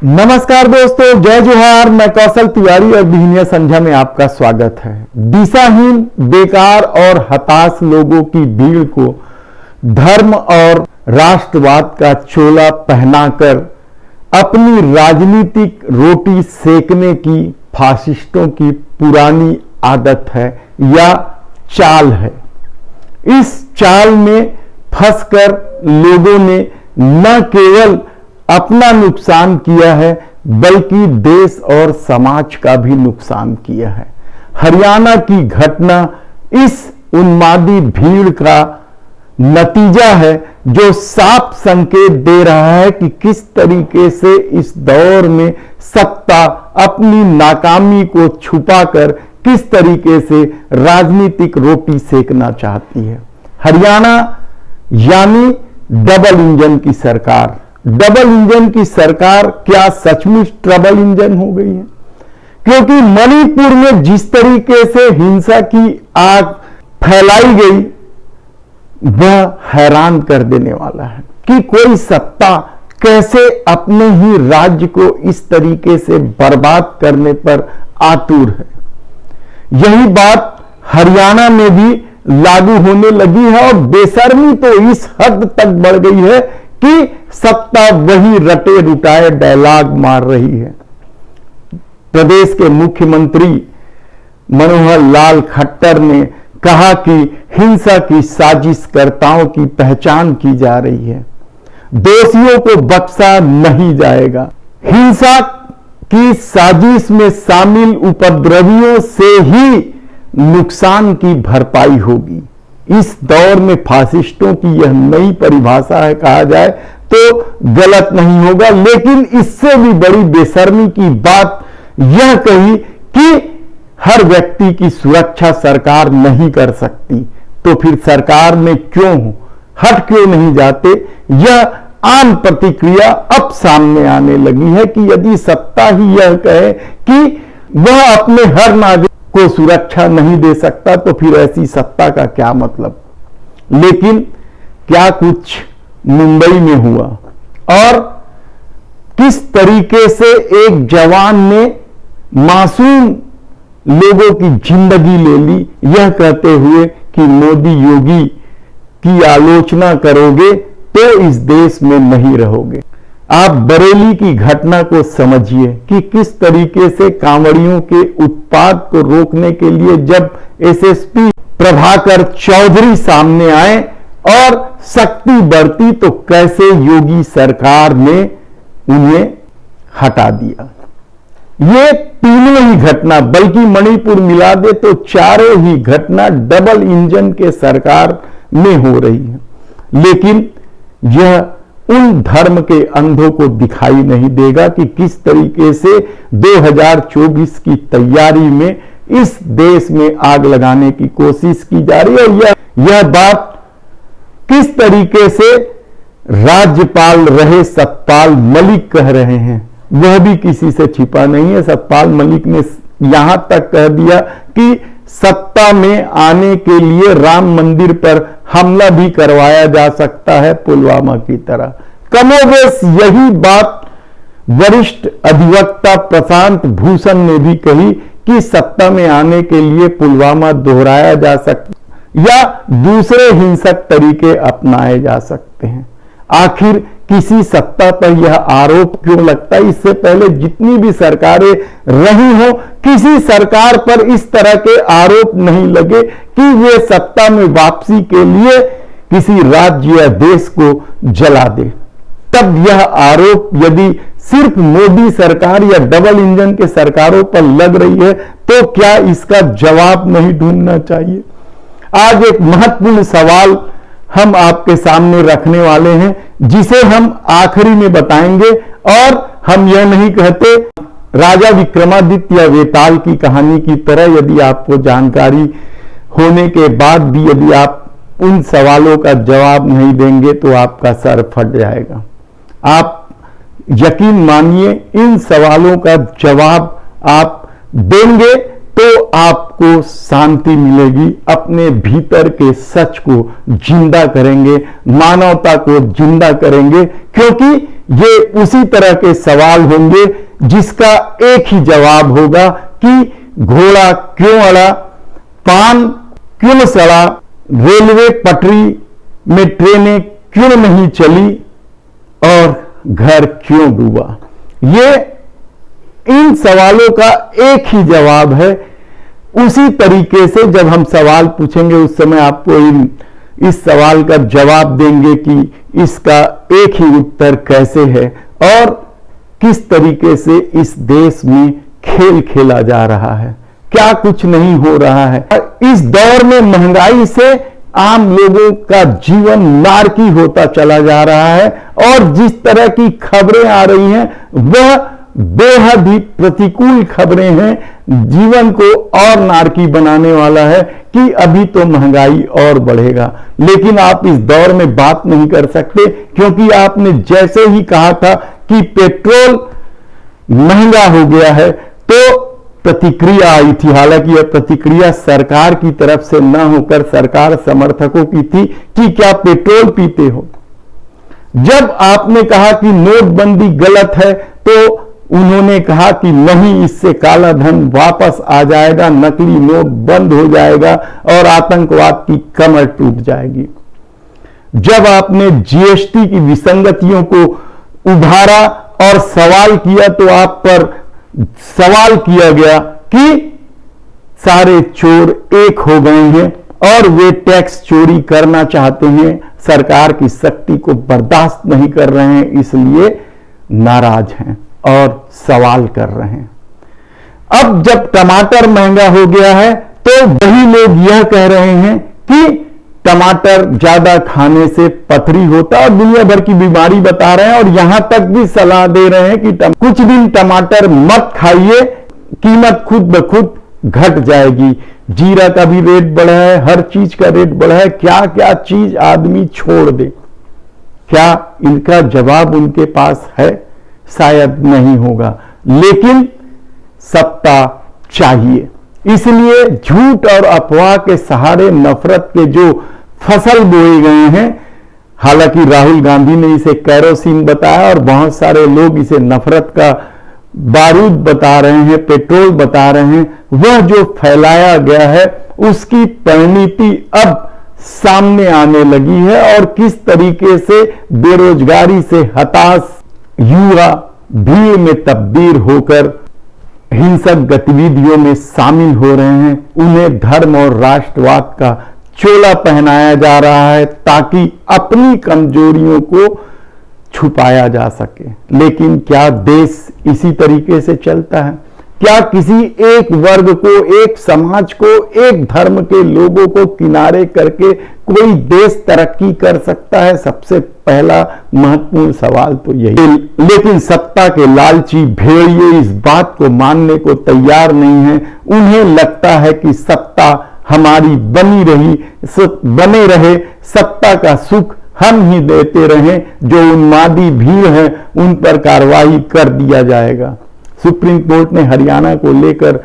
नमस्कार दोस्तों, जय जोहार। मैं कौशल तिवारी और बिहनिया संध्या में आपका स्वागत है। दिशाहीन, बेकार और हताश लोगों की भीड़ को धर्म और राष्ट्रवाद का चोला पहनाकर अपनी राजनीतिक रोटी सेकने की फासिस्टों की पुरानी आदत है या चाल है। इस चाल में फंसकर लोगों ने न केवल अपना नुकसान किया है बल्कि देश और समाज का भी नुकसान किया है। हरियाणा की घटना इस उन्मादी भीड़ का नतीजा है जो साफ संकेत दे रहा है कि किस तरीके से इस दौर में सत्ता अपनी नाकामी को छुपाकर किस तरीके से राजनीतिक रोटी सेकना चाहती है। हरियाणा यानी डबल इंजन की सरकार। डबल इंजन की सरकार क्या सचमुच ट्रबल इंजन हो गई है? क्योंकि मणिपुर में जिस तरीके से हिंसा की आग फैलाई गई वह हैरान कर देने वाला है कि कोई सत्ता कैसे अपने ही राज्य को इस तरीके से बर्बाद करने पर आतुर है। यही बात हरियाणा में भी लागू होने लगी है और बेशर्मी तो इस हद तक बढ़ गई है कि सत्ता वही रटे रुटाए डायलॉग मार रही है। प्रदेश के मुख्यमंत्री मनोहर लाल खट्टर ने कहा कि हिंसा की साजिशकर्ताओं की पहचान की जा रही है, दोषियों को बख्शा नहीं जाएगा। हिंसा की साजिश में शामिल उपद्रवियों से ही नुकसान की भरपाई होगी। इस दौर में फासिस्टों की यह नई परिभाषा है कहा जाए तो गलत नहीं होगा, लेकिन इससे भी बड़ी बेशर्मी की बात यह कही कि हर व्यक्ति की सुरक्षा सरकार नहीं कर सकती, तो फिर सरकार में क्यों हट क्यों नहीं जाते। यह आम प्रतिक्रिया अब सामने आने लगी है कि यदि सत्ता ही यह कहे कि वह अपने हर नागरिक को सुरक्षा नहीं दे सकता तो फिर ऐसी सत्ता का क्या मतलब। लेकिन क्या कुछ मुंबई में हुआ और किस तरीके से एक जवान ने मासूम लोगों की जिंदगी ले ली, यह कहते हुए कि मोदी योगी की आलोचना करोगे तो इस देश में नहीं रहोगे। आप बरेली की घटना को समझिए कि किस तरीके से कांवड़ियों के उत्पात को रोकने के लिए जब एसएसपी प्रभाकर चौधरी सामने आए और सख्ती बरती तो कैसे योगी सरकार ने उन्हें हटा दिया। ये तीनों ही घटना, बल्कि मणिपुर मिला दे तो चारों ही घटना डबल इंजन के सरकार में हो रही है। लेकिन यह उन धर्म के अंधों को दिखाई नहीं देगा कि किस तरीके से 2024 की तैयारी में इस देश में आग लगाने की कोशिश की जा रही है। और यह बात किस तरीके से राज्यपाल रहे सतपाल मलिक कह रहे हैं, वह भी किसी से छिपा नहीं है। सतपाल मलिक ने यहां तक कह दिया कि सत्ता में आने के लिए राम मंदिर पर हमला भी करवाया जा सकता है पुलवामा की तरह। कमोबेश यही बात वरिष्ठ अधिवक्ता प्रशांत भूषण ने भी कही कि सत्ता में आने के लिए पुलवामा दोहराया जा सकता या दूसरे हिंसक तरीके अपनाए जा सकते हैं। आखिर किसी सत्ता पर यह आरोप क्यों लगता है? इससे पहले जितनी भी सरकारें रही हो, किसी सरकार पर इस तरह के आरोप नहीं लगे कि वे सत्ता में वापसी के लिए किसी राज्य या देश को जला दे। तब यह आरोप यदि सिर्फ मोदी सरकार या डबल इंजन के सरकारों पर लग रही है तो क्या इसका जवाब नहीं ढूंढना चाहिए? आज एक महत्वपूर्ण सवाल हम आपके सामने रखने वाले हैं जिसे हम आखिरी में बताएंगे। और हम यह नहीं कहते राजा विक्रमादित्य या वेताल की कहानी की तरह, यदि आपको जानकारी होने के बाद भी यदि आप उन सवालों का जवाब नहीं देंगे तो आपका सर फट जाएगा। आप यकीन मानिए इन सवालों का जवाब आप देंगे तो आपको शांति मिलेगी। अपने भीतर के सच को जिंदा करेंगे, मानवता को जिंदा करेंगे, क्योंकि ये उसी तरह के सवाल होंगे जिसका एक ही जवाब होगा कि घोड़ा क्यों अड़ा, पान क्यों सड़ा, रेलवे पटरी में ट्रेनें क्यों नहीं चली और घर क्यों डूबा। ये इन सवालों का एक ही जवाब है। उसी तरीके से जब हम सवाल पूछेंगे उस समय आपको इस सवाल का जवाब देंगे कि इसका एक ही उत्तर कैसे है और किस तरीके से इस देश में खेल खेला जा रहा है, क्या कुछ नहीं हो रहा है। इस दौर में महंगाई से आम लोगों का जीवन नारकी होता चला जा रहा है और जिस तरह की खबरें आ रही हैं वह बेहद ही प्रतिकूल खबरें हैं, जीवन को और नारकी बनाने वाला है कि अभी तो महंगाई और बढ़ेगा। लेकिन आप इस दौर में बात नहीं कर सकते क्योंकि आपने जैसे ही कहा था कि पेट्रोल महंगा हो गया है तो प्रतिक्रिया आई थी। हालांकि यह प्रतिक्रिया सरकार की तरफ से न होकर सरकार समर्थकों की थी कि क्या पेट्रोल पीते हो। जब आपने कहा कि नोटबंदी गलत है तो उन्होंने कहा कि नहीं, इससे काला धन वापस आ जाएगा, नकली नोट बंद हो जाएगा और आतंकवाद की कमर टूट जाएगी। जब आपने जीएसटी की विसंगतियों को उभारा और सवाल किया तो आप पर सवाल किया गया कि सारे चोर एक हो गए हैं और वे टैक्स चोरी करना चाहते हैं, सरकार की सख्ती को बर्दाश्त नहीं कर रहे हैं, इसलिए नाराज हैं और सवाल कर रहे हैं। अब जब टमाटर महंगा हो गया है तो वही लोग यह कह रहे हैं कि टमाटर ज्यादा खाने से पथरी होता है और दुनिया भर की बीमारी बता रहे हैं और यहां तक भी सलाह दे रहे हैं कि कुछ दिन टमाटर मत खाइए, कीमत खुद ब खुद घट जाएगी। जीरा का भी रेट बढ़ा है, हर चीज का रेट बढ़ा है, क्या क्या चीज आदमी छोड़ दे। क्या इनका जवाब उनके पास है? शायद नहीं होगा, लेकिन सत्ता चाहिए। इसलिए झूठ और अफवाह के सहारे नफरत के जो फसल बोए गए हैं, हालांकि राहुल गांधी ने इसे कैरोसिन बताया और बहुत सारे लोग इसे नफरत का बारूद बता रहे हैं, पेट्रोल बता रहे हैं, वह जो फैलाया गया है उसकी परिणति अब सामने आने लगी है और किस तरीके से बेरोजगारी से हताश युवा भीड़ में तब्दील होकर हिंसक गतिविधियों में शामिल हो रहे हैं। उन्हें धर्म और राष्ट्रवाद का चोला पहनाया जा रहा है ताकि अपनी कमजोरियों को छुपाया जा सके। लेकिन क्या देश इसी तरीके से चलता है? क्या किसी एक वर्ग को, एक समाज को, एक धर्म के लोगों को किनारे करके कोई देश तरक्की कर सकता है? सबसे पहला महत्वपूर्ण सवाल तो यही। लेकिन सत्ता के लालची भेड़िए इस बात को मानने को तैयार नहीं है। उन्हें लगता है कि सत्ता हमारी बने रहे, सत्ता का सुख हम ही देते रहें, जो उन्मादी भीड़ है उन पर कार्रवाई कर दिया जाएगा। सुप्रीम कोर्ट ने हरियाणा को लेकर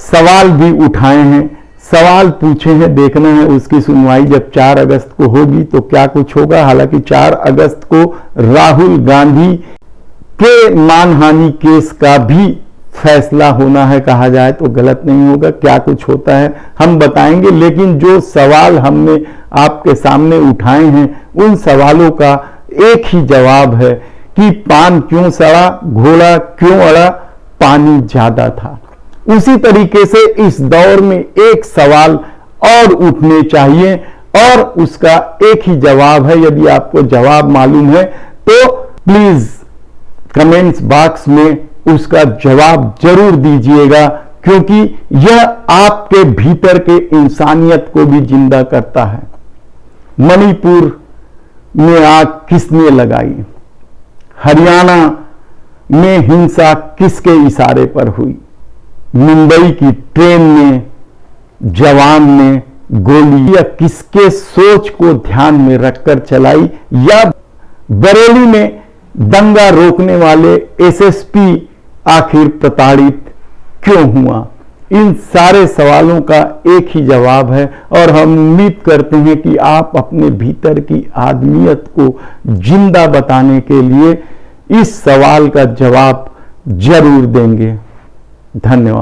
सवाल भी उठाए हैं, सवाल पूछे हैं, देखना है उसकी सुनवाई जब 4 अगस्त को होगी तो क्या कुछ होगा। हालांकि 4 अगस्त को राहुल गांधी के मानहानि केस का भी फैसला होना है, कहा जाए तो गलत नहीं होगा। क्या कुछ होता है हम बताएंगे, लेकिन जो सवाल हमने आपके सामने उठाए हैं उन सवालों का एक ही जवाब है कि पान क्यों सड़ा, घोड़ा क्यों अड़ा, पानी ज्यादा था। उसी तरीके से इस दौर में एक सवाल और उठने चाहिए और उसका एक ही जवाब है। यदि आपको जवाब मालूम है तो प्लीज कमेंट्स बॉक्स में उसका जवाब जरूर दीजिएगा, क्योंकि यह आपके भीतर के इंसानियत को भी जिंदा करता है। मणिपुर में आग किसने लगाई? हरियाणा में हिंसा किसके इशारे पर हुई? मुंबई की ट्रेन में जवान ने गोली या किसके सोच को ध्यान में रखकर चलाई? या बरेली में दंगा रोकने वाले एसएसपी आखिर प्रताड़ित क्यों हुआ? इन सारे सवालों का एक ही जवाब है और हम उम्मीद करते हैं कि आप अपने भीतर की आदमियत को जिंदा बताने के लिए इस सवाल का जवाब जरूर देंगे। धन्यवाद।